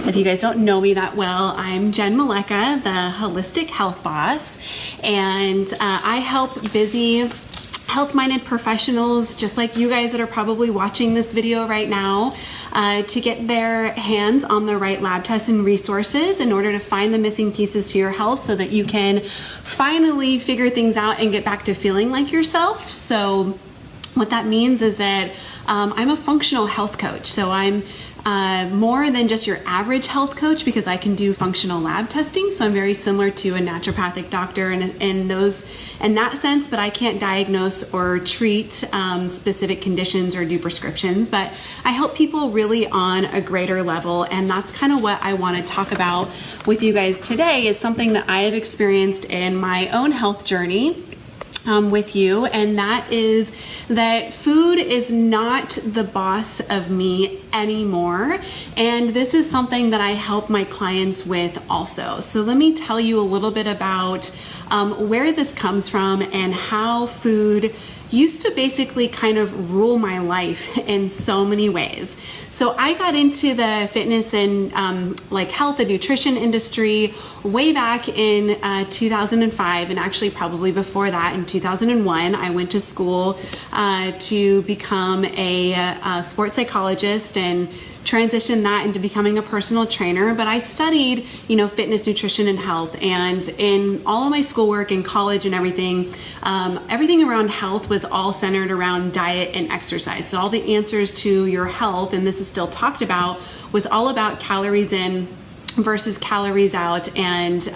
If you guys don't know me that well, I'm Jenn, the Holistic Health Boss, and I help busy health-minded professionals just like you guys that are probably watching this video right now to get their hands on the right lab tests and resources in order to find the missing pieces to your health so that you can finally figure things out and get back to feeling like yourself. So what that means is that I'm a functional health coach. So I'm more than just your average health coach because I can do functional lab testing. So I'm very similar to a naturopathic doctor in that sense, but I can't diagnose or treat specific conditions or do prescriptions. But I help people really on a greater level, and that's kind of what I want to talk about with you guys today. It's something that I have experienced in my own health journey with you, and that is that food is not the boss of me anymore. And this is something that I help my clients with also. So let me tell you a little bit about where this comes from and how food used to basically kind of rule my life in so many ways. So I got into the fitness and like health and nutrition industry way back in 2005, and actually probably before that in 2001. I went to school to become a sports psychologist and transitioned that into becoming a personal trainer. But I studied, fitness, nutrition, and health. And in all of my schoolwork in college and everything, everything around health was all centered around diet and exercise. So all the answers to your health, and this is still talked about, was all about calories in versus calories out, and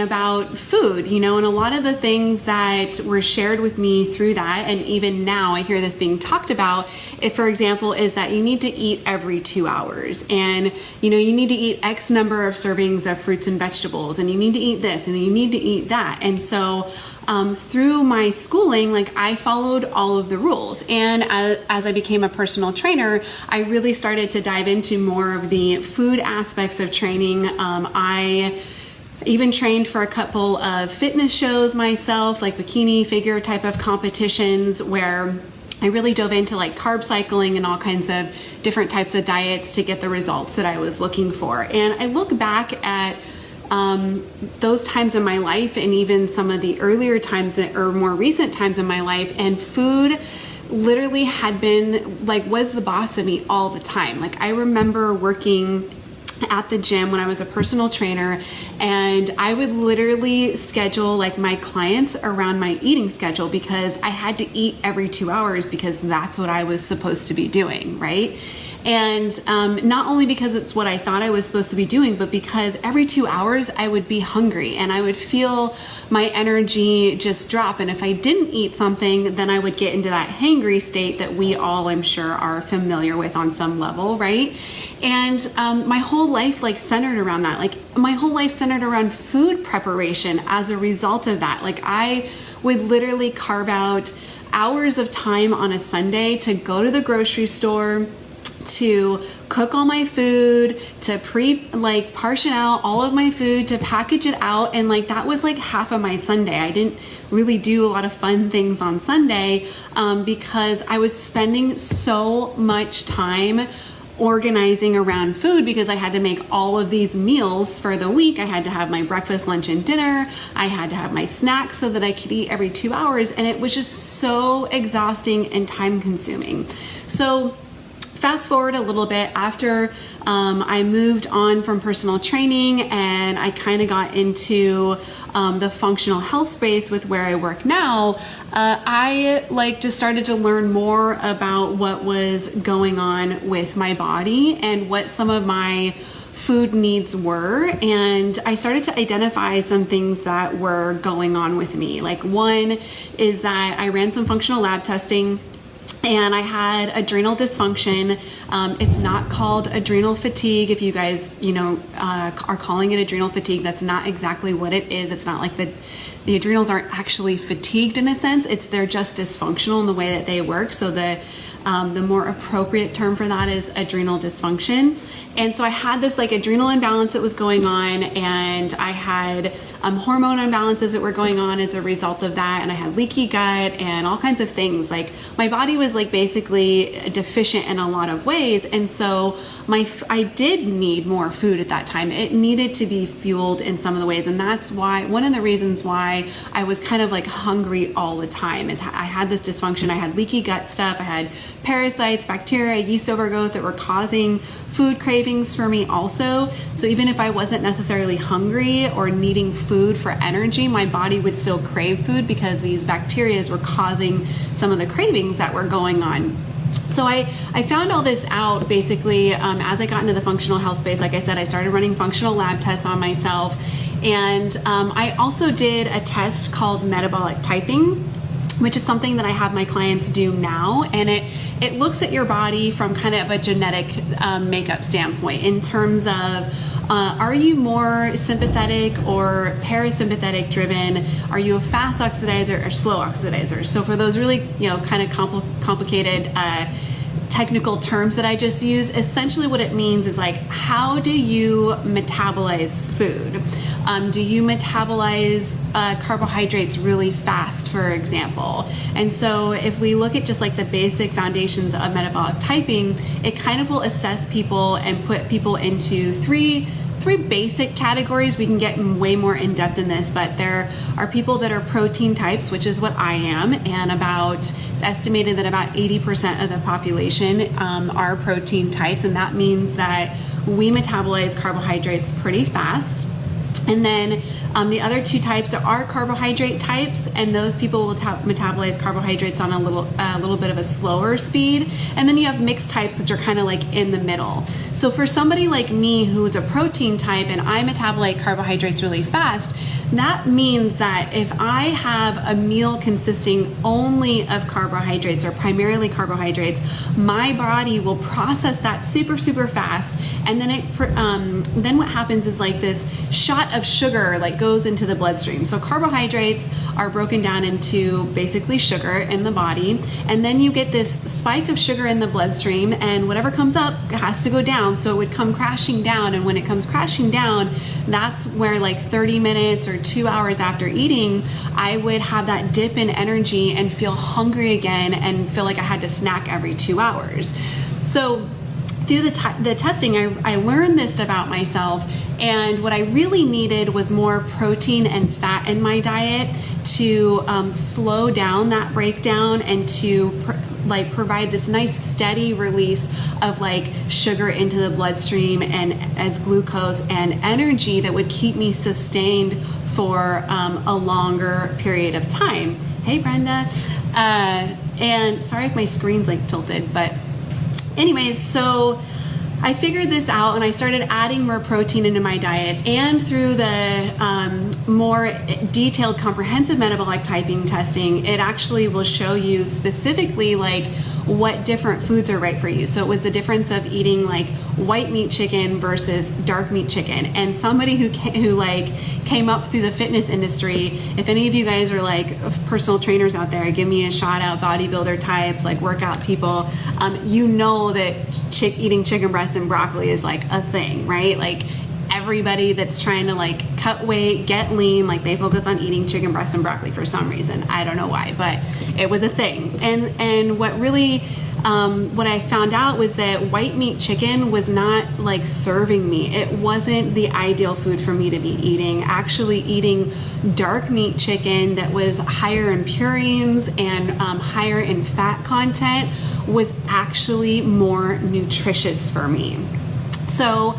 about food, and a lot of the things that were shared with me through that, and even now I hear this being talked about, for example, is that you need to eat every 2 hours, and you need to eat X number of servings of fruits and vegetables, and you need to eat this, and you need to eat that. And so through my schooling, I followed all of the rules. And as I became a personal trainer, I really started to dive into more of the food aspects of training. I even trained for a couple of fitness shows myself, like bikini figure type of competitions, where I really dove into carb cycling and all kinds of different types of diets to get the results that I was looking for. And I look back at those times in my life, and even some of the earlier times or more recent times in my life, and food literally had been was the boss of me all the time. I remember working at the gym when I was a personal trainer, and I would literally schedule my clients around my eating schedule because I had to eat every 2 hours because that's what I was supposed to be doing, right? And not only because it's what I thought I was supposed to be doing, but because every 2 hours I would be hungry and I would feel my energy just drop. And if I didn't eat something, then I would get into that hangry state that we all, I'm sure, are familiar with on some level, right? And my whole life centered around that. My whole life centered around food preparation as a result of that. I would literally carve out hours of time on a Sunday to go to the grocery store, to cook all my food, to portion out all of my food, to package it out. And that was half of my Sunday. I didn't really do a lot of fun things on Sunday because I was spending so much time organizing around food because I had to make all of these meals for the week. I had to have my breakfast, lunch, and dinner. I had to have my snacks so that I could eat every 2 hours. And it was just so exhausting and time consuming. So fast forward a little bit, after I moved on from personal training and I kind of got into the functional health space with where I work now, I just started to learn more about what was going on with my body and what some of my food needs were. And I started to identify some things that were going on with me. One is that I ran some functional lab testing, and I had adrenal dysfunction. It's not called adrenal fatigue. If you guys, are calling it adrenal fatigue, that's not exactly what it is. It's not the adrenals aren't actually fatigued in a sense. They're just dysfunctional in the way that they work. So the more appropriate term for that is adrenal dysfunction. And so I had this like adrenal imbalance that was going on, and I had hormone imbalances that were going on as a result of that, and I had leaky gut and all kinds of things. Like my body was like basically deficient in a lot of ways, and so I did need more food at that time. It needed to be fueled in some of the ways, and that's why one of the reasons why I was kind of like hungry all the time is I had this dysfunction. I had leaky gut stuff. I had parasites, bacteria, yeast overgrowth that were causing food cravings for me also. So even if I wasn't necessarily hungry or needing food for energy, my body would still crave food because these bacteria were causing some of the cravings that were going on. So I found all this out basically as I got into the functional health space. Like I said, I started running functional lab tests on myself. And I also did a test called metabolic typing, which is something that I have my clients do now. And it looks at your body from kind of a genetic makeup standpoint in terms of are you more sympathetic or parasympathetic driven? Are you a fast oxidizer or slow oxidizer? So for those really, kind of complicated technical terms that I just use, essentially what it means is like, how do you metabolize food? Do you metabolize carbohydrates really fast, for example? And so if we look at just like the basic foundations of metabolic typing, it kind of will assess people and put people into three basic categories. We can get way more in depth in this, but there are people that are protein types, which is what I am, and it's estimated that about 80% of the population are protein types, and that means that we metabolize carbohydrates pretty fast. And then the other two types are carbohydrate types, and those people will metabolize carbohydrates on a little bit of a slower speed. And then you have mixed types, which are kind of like in the middle. So for somebody like me who is a protein type and I metabolate carbohydrates really fast, that means that if I have a meal consisting only of carbohydrates or primarily carbohydrates, my body will process that super, super fast. And then what happens is like this shot of sugar like goes into the bloodstream. So carbohydrates are broken down into basically sugar in the body. And then you get this spike of sugar in the bloodstream, and whatever comes up has to go down. So it would come crashing down. And when it comes crashing down, that's where like 30 minutes or 2 hours after eating, I would have that dip in energy and feel hungry again and feel like I had to snack every 2 hours. So through the testing, I learned this about myself, and what I really needed was more protein and fat in my diet to slow down that breakdown and to provide this nice steady release of like sugar into the bloodstream and as glucose and energy that would keep me sustained for a longer period of time. Hey Brenda, and sorry if my screen's like tilted, but anyways, so I figured this out and I started adding more protein into my diet, and through the more detailed comprehensive metabolic typing testing, it actually will show you specifically like what different foods are right for you. So it was the difference of eating like white meat chicken versus dark meat chicken. And somebody who came up through the fitness industry, if any of you guys are like personal trainers out there, give me a shout out, bodybuilder types, like workout people, you know that eating chicken breast and broccoli is like a thing, right? Like everybody that's trying to like cut weight, get lean, like they focus on eating chicken breast and broccoli for some reason. I don't know why, but it was a thing. And what really what I found out was that white meat chicken was not like serving me. It wasn't the ideal food for me to be eating. Actually eating dark meat chicken that was higher in purines and higher in fat content was actually more nutritious for me. So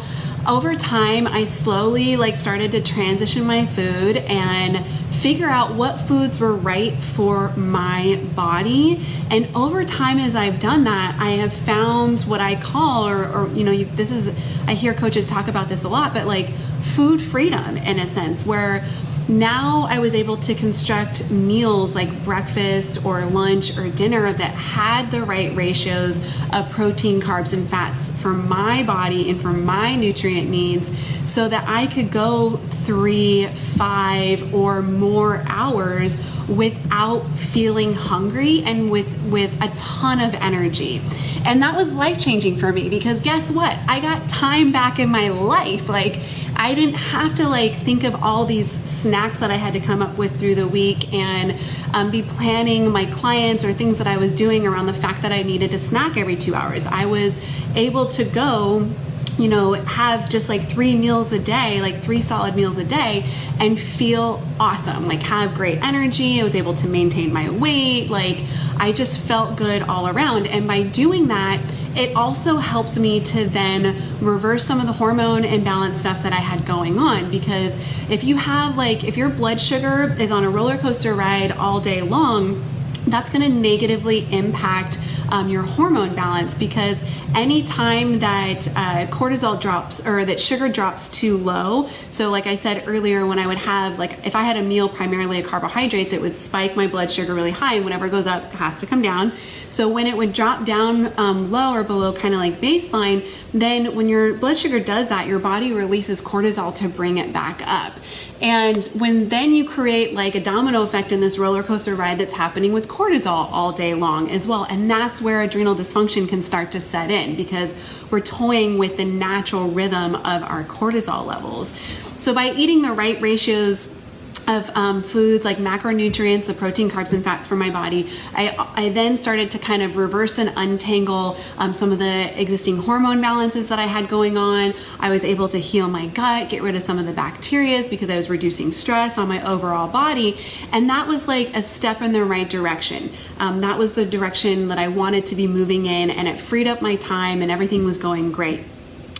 over time, I slowly started to transition my food and figure out what foods were right for my body. And over time, as I've done that, I have found what I call, I hear coaches talk about this a lot, but like food freedom in a sense, where now I was able to construct meals like breakfast or lunch or dinner that had the right ratios of protein, carbs, and fats for my body and for my nutrient needs, so that I could go 3, 5, or more hours without feeling hungry and with a ton of energy. And that was life-changing for me, because guess what? I got time back in my life. Like, I didn't have to think of all these snacks that I had to come up with through the week and be planning my clients or things that I was doing around the fact that I needed to snack every 2 hours. I was able to go, have just 3 meals a day, 3 solid meals a day, and feel awesome, have great energy. I was able to maintain my weight. I just felt good all around. And by doing that, it also helped me to then reverse some of the hormone imbalance stuff that I had going on. Because if you have if your blood sugar is on a roller coaster ride all day long, that's going to negatively impact your hormone balance, because anytime that cortisol drops or that sugar drops too low, so like I said earlier, when I would have if I had a meal primarily of carbohydrates, it would spike my blood sugar really high, and whenever it goes up, it has to come down. So when it would drop down low or below kind of baseline, then when your blood sugar does that, your body releases cortisol to bring it back up. And when then you create a domino effect in this roller coaster ride that's happening with cortisol all day long as well. And that's where adrenal dysfunction can start to set in, because we're toying with the natural rhythm of our cortisol levels. So by eating the right ratios of foods like macronutrients, the protein, carbs, and fats for my body, I then started to kind of reverse and untangle some of the existing hormone balances that I had going on. I was able to heal my gut, get rid of some of the bacteria, because I was reducing stress on my overall body. And that was a step in the right direction. That was the direction that I wanted to be moving in, and it freed up my time, and everything was going great.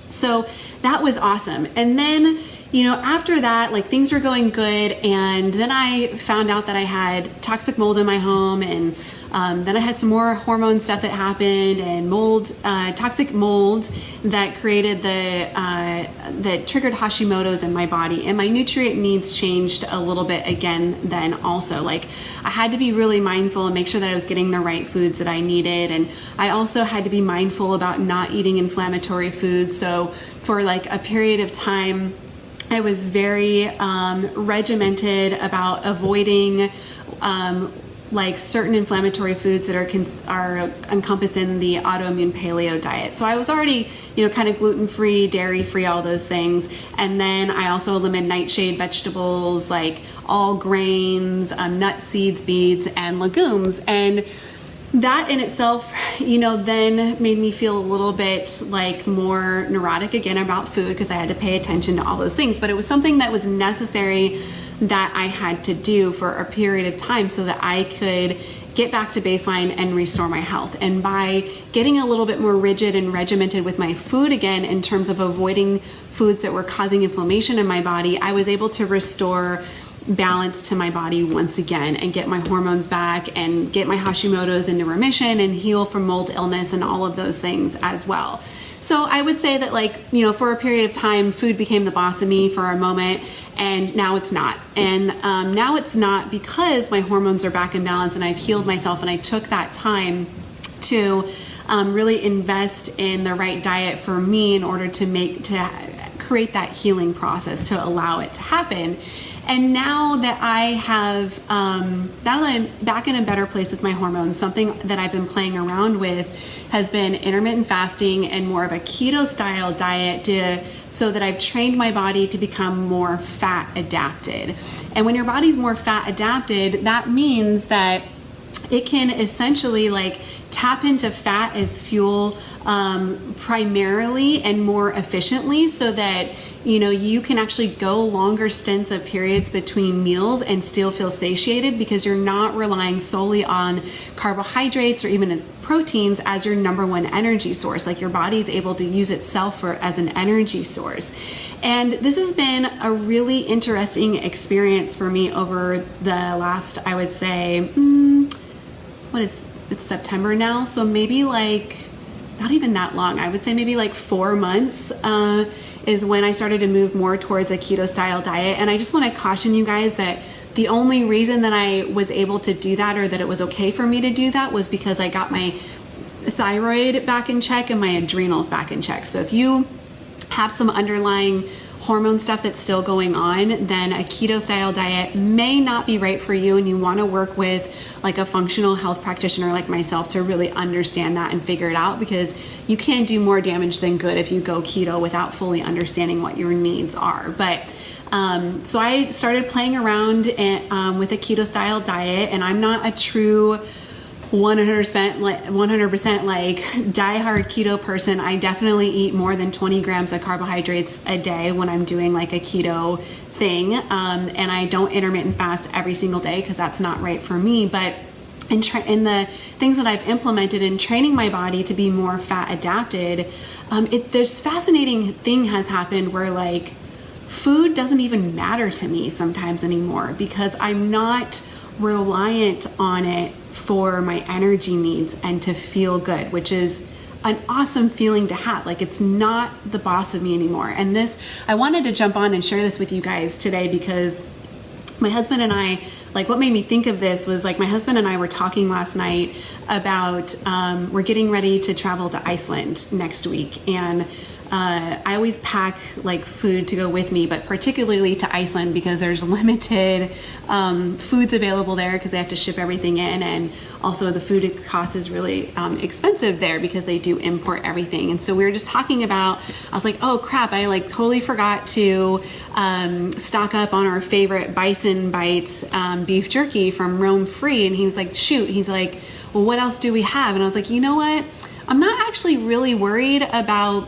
So that was awesome. And then after that, things were going good, and then I found out that I had toxic mold in my home, and then I had some more hormone stuff that happened, and toxic mold that created that triggered Hashimoto's in my body, and my nutrient needs changed a little bit again then also. I had to be really mindful and make sure that I was getting the right foods that I needed, and I also had to be mindful about not eating inflammatory foods. So for a period of time, I was very regimented about avoiding certain inflammatory foods that are encompassed in the autoimmune paleo diet. So I was already, kind of gluten-free, dairy-free, all those things. And then I also eliminated nightshade vegetables, all grains, nuts, seeds, beets, and legumes. And that in itself, then made me feel a little bit more neurotic again about food, because I had to pay attention to all those things. But it was something that was necessary that I had to do for a period of time so that I could get back to baseline and restore my health. And by getting a little bit more rigid and regimented with my food again, in terms of avoiding foods that were causing inflammation in my body, I was able to restore balance to my body once again, and get my hormones back, and get my Hashimoto's into remission, and heal from mold illness and all of those things as well. So I would say that for a period of time, food became the boss of me for a moment, and now it's not. And now it's not, because my hormones are back in balance, and I've healed myself, and I took that time to really invest in the right diet for me in order to create that healing process to allow it to happen. And now that I have, now that I'm back in a better place with my hormones, something that I've been playing around with has been intermittent fasting and more of a keto style diet, so that I've trained my body to become more fat adapted. And when your body's more fat adapted, that means that it can essentially tap into fat as fuel primarily and more efficiently, so that you can actually go longer stints of periods between meals and still feel satiated, because you're not relying solely on carbohydrates or even as proteins as your number one energy source. Your body's able to use itself as an energy source. And this has been a really interesting experience for me over the last, I would say, it's September now, so maybe not even that long. I would say maybe like 4 months is when I started to move more towards a keto style diet. And I just want to caution you guys that the only reason that I was able to do that, or that it was okay for me to do that, was because I got my thyroid back in check and my adrenals back in check. So if you have some underlying hormone stuff that's still going on, then a keto style diet may not be right for you, and you want to work with like a functional health practitioner like myself to really understand that and figure it out, because you can do more damage than good if you go keto without fully understanding what your needs are. But so I started playing around with a keto style diet, and I'm not a true 100% like diehard keto person. I definitely eat more than 20 grams of carbohydrates a day when I'm doing like a keto thing. And I don't intermittent fast every single day because that's not right for me. But in the things that I've implemented in training my body to be more fat adapted, this fascinating thing has happened where like food doesn't even matter to me sometimes anymore, because I'm not reliant on it for my energy needs and to feel good, which is an awesome feeling to have. Like, it's not the boss of me anymore. And this, I wanted to jump on and share this with you guys today, because my husband and I, like, what made me think of this was like my husband and I were talking last night about we're getting ready to travel to Iceland next week, and I always pack like food to go with me, but particularly to Iceland because there's limited foods available there because they have to ship everything in, and also the food cost is really expensive there because they do import everything. And so we were just talking about, I was like, oh crap, I like totally forgot to stock up on our favorite Bison Bites beef jerky from Roam Free. And he was like, shoot, he's like, well, what else do we have? And I was like, you know what? I'm not actually really worried about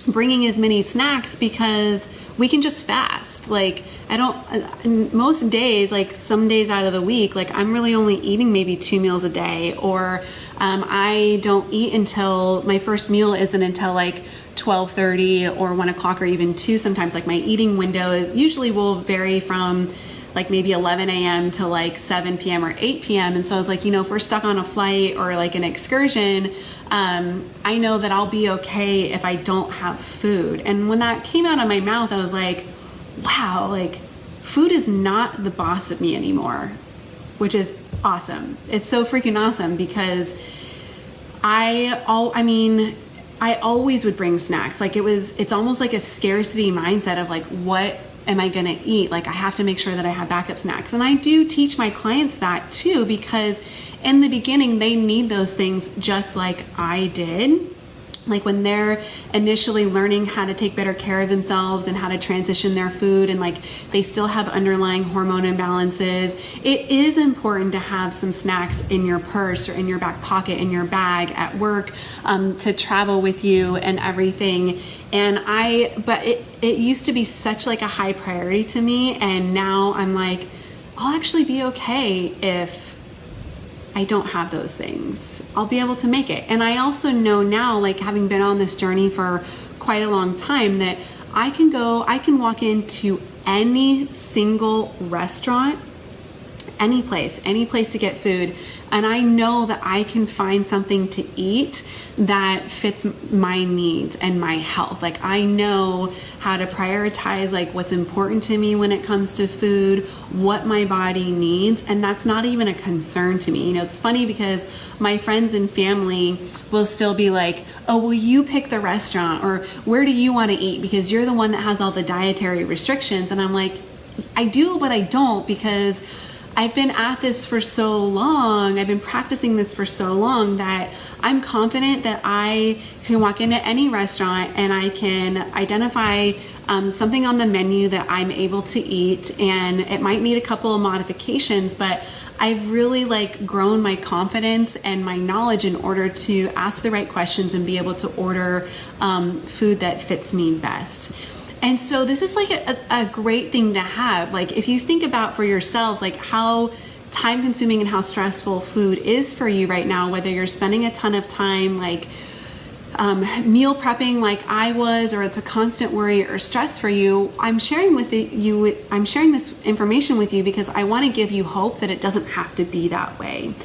bringing as many snacks because we can just fast. Like, I don't, most days, like some days out of the week, like I'm really only eating maybe 2 meals a day, or I don't eat until my first meal isn't until like 12:30 or 1 o'clock or even 2 sometimes. Like my eating window usually will vary from like maybe 11 a.m. to like 7 p.m. or 8 p.m. And so I was like, you know, if we're stuck on a flight or like an excursion, I know that I'll be okay if I don't have food. And when that came out of my mouth, I was like, wow, like food is not the boss of me anymore, which is awesome. It's so freaking awesome because I always would bring snacks. Like it's almost like a scarcity mindset of like, what am I gonna eat? Like I have to make sure that I have backup snacks. And I do teach my clients that too, because in the beginning, they need those things just like I did. Like when they're initially learning how to take better care of themselves and how to transition their food, and like they still have underlying hormone imbalances, it is important to have some snacks in your purse or in your back pocket, in your bag at work, to travel with you and everything. But it used to be such like a high priority to me, and now I'm like, I'll actually be okay if I don't have those things. I'll be able to make it. And I also know now, like having been on this journey for quite a long time, that I can walk into any single restaurant, any place to get food, and I know that I can find something to eat that fits my needs and my health. Like I know how to prioritize like what's important to me when it comes to food, what my body needs, and that's not even a concern to me. You know, it's funny because my friends and family will still be like, oh, well, you pick the restaurant, or where do you want to eat because you're the one that has all the dietary restrictions. And I'm like, I do, but I don't, because I've been at this for so long, I've been practicing this for so long that I'm confident that I can walk into any restaurant and I can identify something on the menu that I'm able to eat, and it might need a couple of modifications, but I've really like grown my confidence and my knowledge in order to ask the right questions and be able to order food that fits me best. And so this is like a great thing to have. Like if you think about for yourselves, like how time consuming and how stressful food is for you right now, whether you're spending a ton of time like meal prepping like I was, or it's a constant worry or stress for you, I'm sharing this information with you because I want to give you hope that it doesn't have to be that way.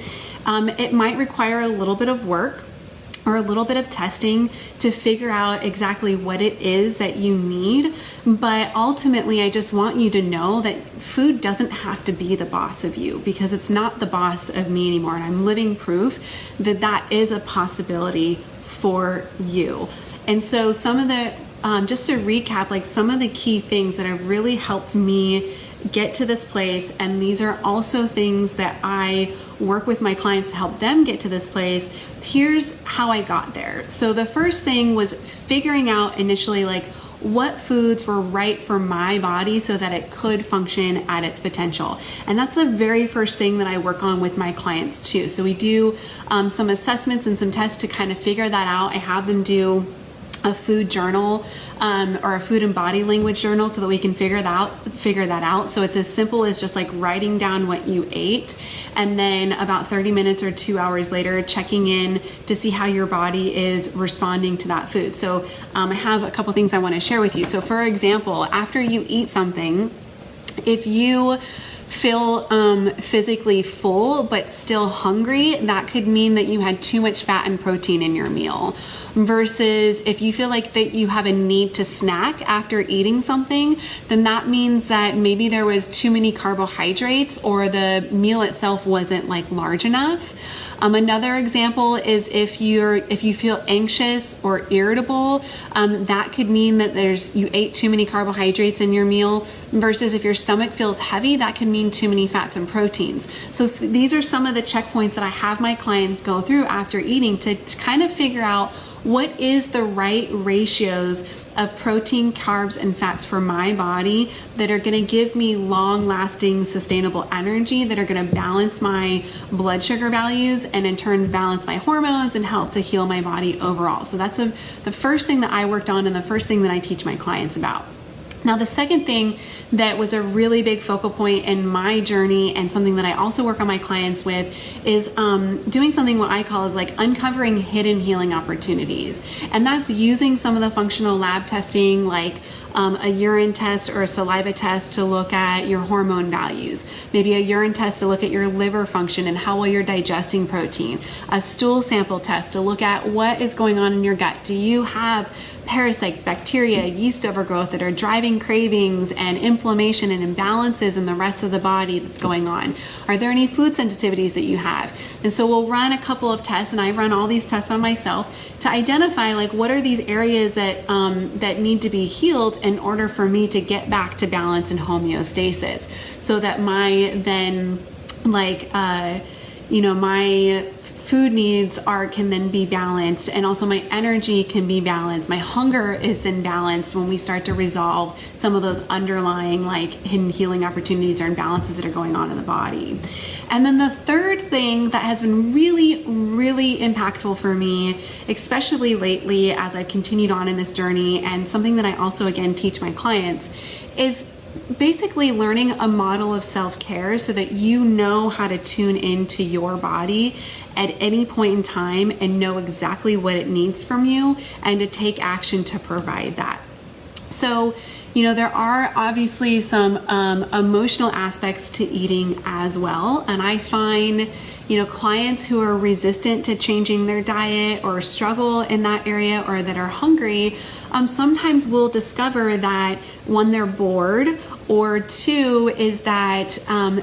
It might require a little bit of work. or a little bit of testing to figure out exactly what it is that you need. But ultimately, I just want you to know that food doesn't have to be the boss of you, because it's not the boss of me anymore. And I'm living proof that that is a possibility for you. And so some of the, just to recap, like some of the key things that have really helped me get to this place, and these are also things that I work with my clients to help them get to this place. Here's how I got there. So the first thing was figuring out initially like what foods were right for my body so that it could function at its potential. And that's the very first thing that I work on with my clients too. So we do some assessments and some tests to kind of figure that out. I have them do a food journal or a food and body language journal so that we can figure that out. So it's as simple as just like writing down what you ate, and then about 30 minutes or 2 hours later checking in to see how your body is responding to that food. So I have a couple things I want to share with you. So for example, after you eat something, if you feel physically full but still hungry, that could mean that you had too much fat and protein in your meal. Versus if you feel like that you have a need to snack after eating something, then that means that maybe there was too many carbohydrates or the meal itself wasn't like large enough. Another example is if you feel anxious or irritable, that could mean that you ate too many carbohydrates in your meal. Versus if your stomach feels heavy, that can mean too many fats and proteins. So these are some of the checkpoints that I have my clients go through after eating to kind of figure out what is the right ratios of protein, carbs, and fats for my body that are going to give me long-lasting, sustainable energy, that are going to balance my blood sugar values and in turn balance my hormones and help to heal my body overall. So that's the first thing that I worked on and the first thing that I teach my clients about. Now, the second thing that was a really big focal point in my journey and something that I also work on my clients with is doing something what I call is like uncovering hidden healing opportunities. And that's using some of the functional lab testing, like a urine test or a saliva test to look at your hormone values, maybe a urine test to look at your liver function and how well you're digesting protein, a stool sample test to look at what is going on in your gut. Do you have parasites, bacteria, yeast overgrowth that are driving cravings and inflammation and imbalances in the rest of the body that's going on? Are there any food sensitivities that you have? And so we'll run a couple of tests, and I run all these tests on myself to identify like what are these areas that that need to be healed in order for me to get back to balance and homeostasis, so that my my food needs can then be balanced, and also my energy can be balanced. My hunger is then balanced when we start to resolve some of those underlying like hidden healing opportunities or imbalances that are going on in the body. And then the third thing that has been really, really impactful for me, especially lately as I've continued on in this journey, and something that I also again teach my clients, is basically learning a model of self-care so that you know how to tune into your body at any point in time and know exactly what it needs from you and to take action to provide that. So, there are obviously some emotional aspects to eating as well. And I find, clients who are resistant to changing their diet or struggle in that area or that are hungry, sometimes will discover that one, they're bored, or two is that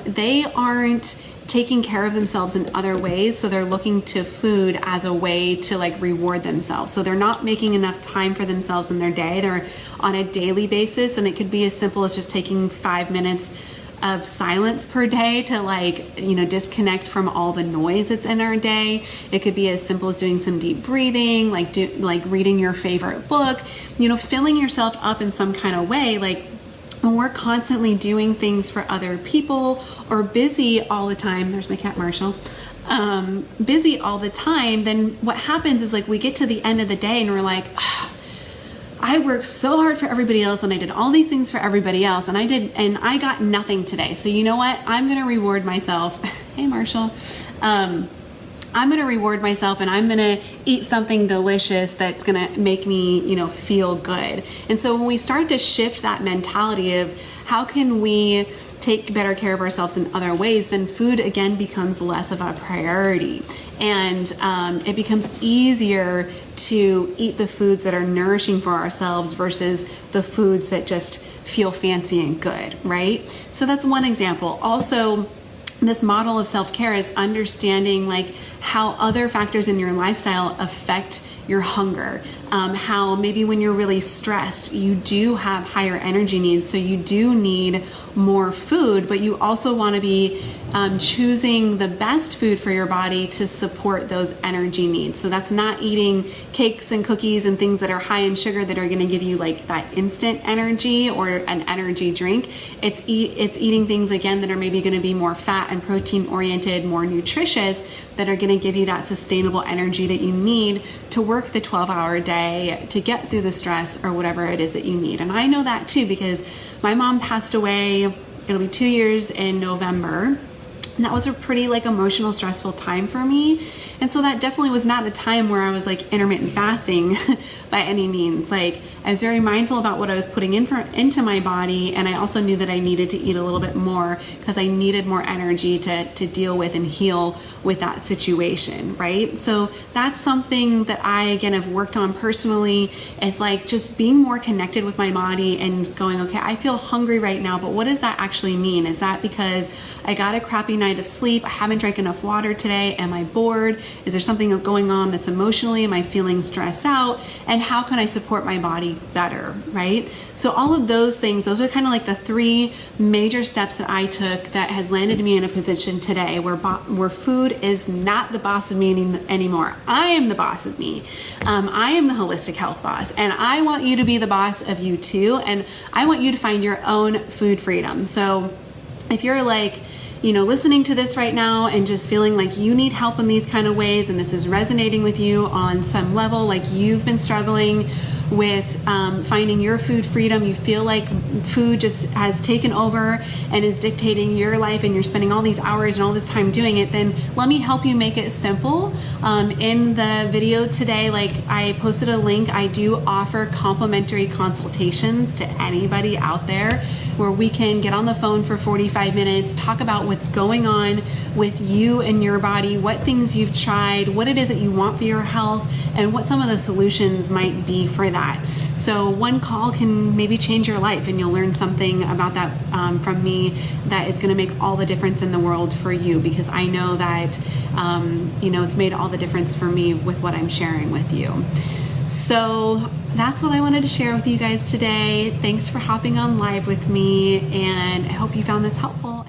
they aren't taking care of themselves in other ways, so they're looking to food as a way to like reward themselves. So they're not making enough time for themselves in their day. They're on a daily basis, and it could be as simple as just taking 5 minutes of silence per day to disconnect from all the noise that's in our day. It could be as simple as doing some deep breathing, like reading your favorite book, filling yourself up in some kind of way. Like, when we're constantly doing things for other people or busy all the time, there's my cat Marshall, busy all the time, then what happens is like we get to the end of the day and we're like, I worked so hard for everybody else and I did all these things for everybody else and I got nothing today. So you know what? I'm going to reward myself. Hey, Marshall. I'm I'm going to reward myself and I'm going to eat something delicious that's going to make me, feel good. And so when we start to shift that mentality of how can we take better care of ourselves in other ways, then food again becomes less of a priority. And it becomes easier to eat the foods that are nourishing for ourselves versus the foods that just feel fancy and good, right? So that's one example. Also, this model of self-care is understanding like how other factors in your lifestyle affect your hunger. How maybe when you're really stressed, you do have higher energy needs, so you do need more food, but you also want to be choosing the best food for your body to support those energy needs. So that's not eating cakes and cookies and things that are high in sugar that are going to give you like that instant energy or an energy drink. It's eating things again that are maybe going to be more fat and protein oriented, more nutritious, that are going to give you that sustainable energy that you need to work the 12-hour day, to get through the stress or whatever it is that you need. And I know that too, because my mom passed away, it'll be 2 years in November. And that was a pretty emotional, stressful time for me. And so that definitely was not a time where I was intermittent fasting by any means. I was very mindful about what I was putting into my body, and I also knew that I needed to eat a little bit more because I needed more energy to deal with and heal with that situation, right? So that's something that I, again, have worked on personally. It's just being more connected with my body and going, okay, I feel hungry right now, but what does that actually mean? Is that because I got a crappy night of sleep? I haven't drank enough water today? Am I bored? Is there something going on that's emotionally? Am I feeling stressed out? And how can I support my body better, right? So all of those things, those are kind of the three major steps that I took that has landed me in a position today where food is not the boss of me anymore. I am the boss of me. I am the holistic health boss, and I want you to be the boss of you too. And I want you to find your own food freedom. So if you're listening to this right now and just feeling like you need help in these kind of ways, and this is resonating with you on some level, like you've been struggling with finding your food freedom, you feel like food just has taken over and is dictating your life, and you're spending all these hours and all this time doing it, then let me help you make it simple. In the video today, I posted a link. I do offer complimentary consultations to anybody out there where we can get on the phone for 45 minutes, talk about what's going on with you and your body, what things you've tried, what it is that you want for your health, and what some of the solutions might be for that. So one call can maybe change your life, and you'll learn something about that from me that is going to make all the difference in the world for you, because I know that it's made all the difference for me with what I'm sharing with you. So that's what I wanted to share with you guys today. Thanks for hopping on live with me, and I hope you found this helpful.